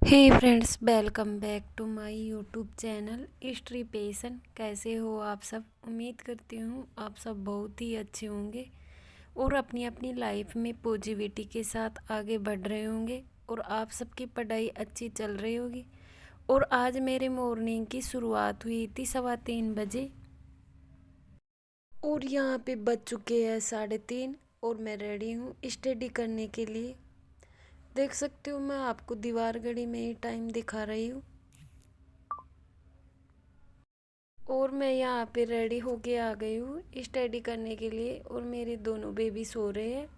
Hey friends, welcome back to my YouTube channel history passion. कैसे हो आप सब? उम्मीद करती हूँ आप सब बहुत ही अच्छे होंगे और अपनी अपनी लाइफ में पॉजिटिविटी के साथ आगे बढ़ रहे होंगे और आप सबकी पढ़ाई अच्छी चल रही होगी। और आज मेरे मॉर्निंग की शुरुआत हुई थी 3:15 बजे और यहाँ पे बज चुके हैं 3:30 और मैं रेडी हूँ स्टडी करने के लिए। देख सकते हो मैं आपको दीवार घड़ी में ही टाइम दिखा रही हूँ और मैं यहाँ पे रेडी होके आ गई हूँ स्टडी करने के लिए। और मेरे दोनों बेबी सो रहे हैं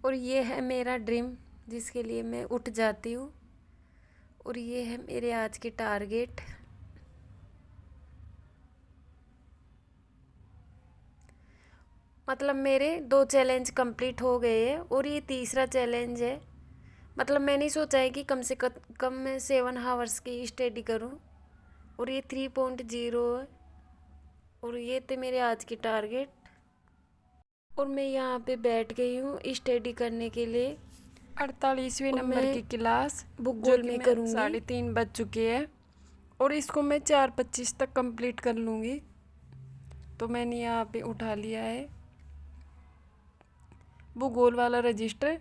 और ये है मेरा ड्रीम जिसके लिए मैं उठ जाती हूँ। और ये है मेरे आज के टारगेट। मतलब मेरे 2 चैलेंज कंप्लीट हो गए हैं और ये तीसरा चैलेंज है। मतलब मैंने सोचा है कि कम से कम मैं 7 आवर्स की स्टडी करूँ और ये 3.0 है। और ये थे मेरे आज के टारगेट और मैं यहाँ पे बैठ गई हूँ स्टडी करने के लिए। 48वें और नंबर मैं की क्लास भूगोल जो कि में मैं करूँगी 3:30 बज चुके हैं और इसको मैं 4:25 तक कंप्लीट कर लूँगी। तो मैंने यहाँ पे उठा लिया है भूगोल वाला रजिस्टर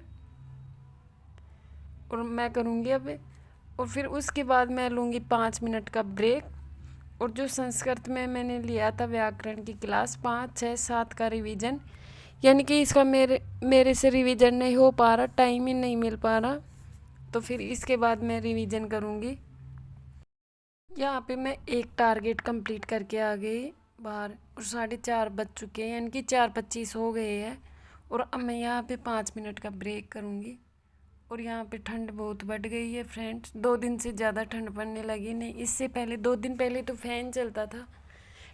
और मैं करूँगी अब। और फिर उसके बाद मैं लूँगी 5 मिनट का ब्रेक। और जो संस्कृत में मैंने लिया था व्याकरण की क्लास 5, 6, 7 का रिवीजन, यानी कि इसका मेरे से रिवीजन नहीं हो पा रहा, टाइम ही नहीं मिल पा रहा। तो फिर इसके बाद मैं रिवीजन करूँगी। यहाँ पे मैं एक टारगेट कंप्लीट करके आ गई बाहर और 4:30 बज चुके हैं, यानी कि 4:25 हो गए हैं। और अब मैं यहाँ पे 5 मिनट का ब्रेक करूँगी। और यहाँ पे ठंड बहुत बढ़ गई है फ्रेंड्स, 2 दिन से ज़्यादा ठंड पड़ने लगी। नहीं, इससे पहले 2 दिन पहले तो फ़ैन चलता था,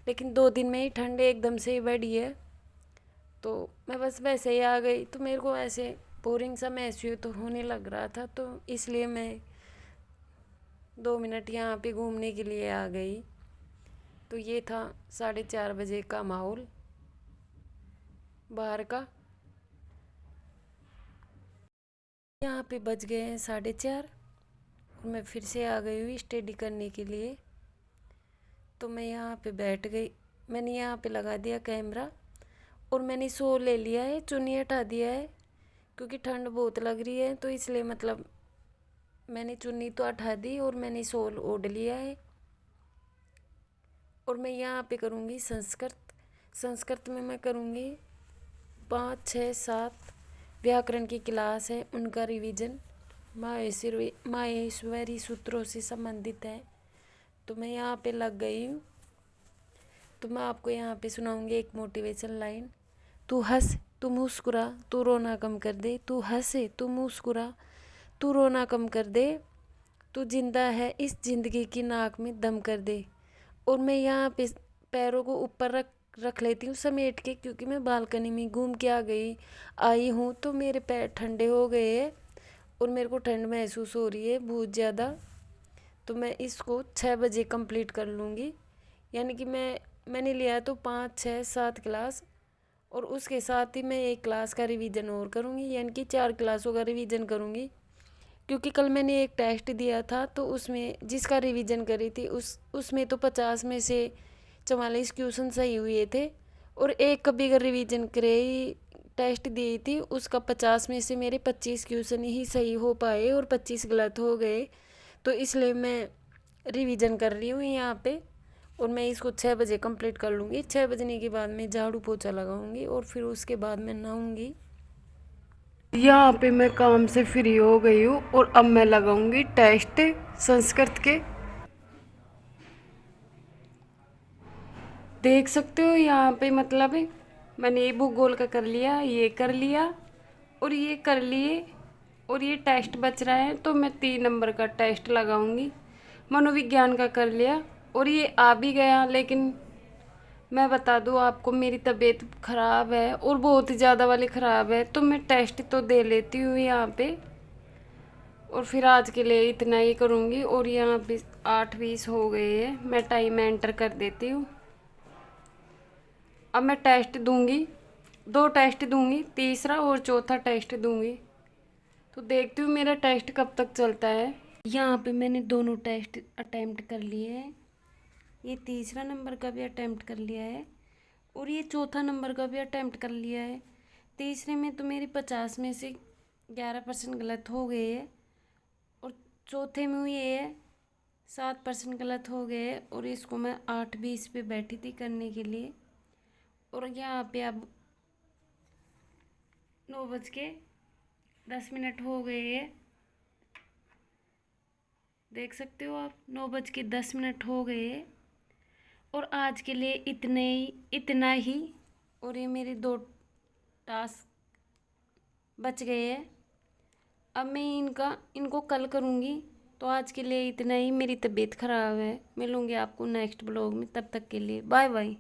लेकिन 2 दिन में ही ठंड एकदम से ही बढ़ी है। तो मैं बस वैसे ही आ गई, तो मेरे को ऐसे बोरिंग सा महसूस तो होने लग रहा था, तो इसलिए मैं 2 मिनट यहाँ पे घूमने के लिए आ गई। तो ये था 4:30 बजे का माहौल बाहर का। यहाँ पे बज गए हैं 4:30 और मैं फिर से आ गई हुई स्टडी करने के लिए। तो मैं यहाँ पे बैठ गई, मैंने यहाँ पे लगा दिया कैमरा और मैंने सो ले लिया है, चुन्नी हटा दिया है क्योंकि ठंड बहुत लग रही है। तो इसलिए मतलब मैंने चुन्नी तो हटा दी और मैंने सोल ओढ़ लिया है। और मैं यहाँ पे करूँगी संस्कृत। संस्कृत में मैं करूँगी 5, 6, 7 व्याकरण की क्लास है, उनका रिवीजन माहेश्वरी सूत्रों से संबंधित है। तो मैं यहाँ पे लग गई हूँ। तो मैं आपको यहाँ पे सुनाऊँगी एक मोटिवेशन लाइन। तू हंस, तू मुस्कुरा, तू रोना कम कर दे। तू हंसे, तू मुस्कुरा, तू रोना कम कर दे। तू जिंदा है, इस जिंदगी की नाक में दम कर दे। और मैं यहाँ पे पैरों को ऊपर रख लेती हूँ समेट के, क्योंकि मैं बालकनी में घूम के आई हूँ। तो मेरे पैर ठंडे हो गए हैं और मेरे को ठंड महसूस हो रही है बहुत ज़्यादा। तो मैं इसको 6 बजे कंप्लीट कर लूँगी। यानी कि मैंने लिया तो 5, 6, 7 क्लास और उसके साथ ही मैं एक क्लास का रिवीजन और करूँगी, यानी कि 4 क्लासों का रिवीजन करूँगी। क्योंकि कल मैंने एक टेस्ट दिया था तो उसमें जिसका रिवीजन करी थी उसमें तो 50 में से 44 क्वेश्चन सही हुए थे। और एक कभी अगर रिवीजन करे टेस्ट दी थी उसका 50 में से मेरे 25 क्वेश्चन ही सही हो पाए और 25 गलत हो गए। तो इसलिए मैं रिवीजन कर रही हूँ यहाँ पे। और मैं इसको 6 बजे कंप्लीट कर लूँगी। 6 बजने के बाद मैं झाड़ू पोछा लगाऊंगी और फिर उसके बाद मैं नहाऊंगी। यहाँ पे मैं काम से फ्री हो गई हूँ और अब मैं लगाऊंगी टेस्ट संस्कृत के। देख सकते हो यहाँ पे मतलब मैंने ये भूगोल का कर लिया, ये कर लिया और ये कर लिए और ये टेस्ट बच रहा है। तो मैं 3 नंबर का टेस्ट लगाऊंगी। मनोविज्ञान का कर लिया और ये आ भी गया, लेकिन मैं बता दूँ आपको मेरी तबीयत ख़राब है और बहुत ही ज़्यादा वाली ख़राब है, तो मैं टेस्ट तो दे लेती हूँ यहाँ पे। और फिर आज के लिए इतना ही करूँगी। और यहाँ पे 8:20 हो गए हैं, मैं टाइम एंटर कर देती हूँ। अब मैं टेस्ट दूँगी, 2 टेस्ट दूँगी, तीसरा और चौथा टेस्ट दूँगी। तो देखती हूँ मेरा टेस्ट कब तक चलता है। यहाँ पे मैंने दोनों टेस्ट अटेम्प्ट कर लिए हैं। ये तीसरा नंबर का भी अटेम्प्ट कर लिया है और ये चौथा नंबर का भी अटेम्प्ट कर लिया है। तीसरे में तो मेरी 50 में से 11% गलत हो गए है और चौथे में ये है 7% गलत हो गए है और इसको मैं 8:20 पे बैठी थी करने के लिए और यहाँ पे अब 9:10 हो गए है। देख सकते हो आप 9:10 हो गए है और आज के लिए इतना ही और ये मेरे 2 टास्क बच गए हैं। अब मैं इनको कल करूँगी। तो आज के लिए इतना ही। मेरी तबीयत ख़राब है। मिलूँगी आपको नेक्स्ट ब्लॉग में। तब तक के लिए बाय बाय।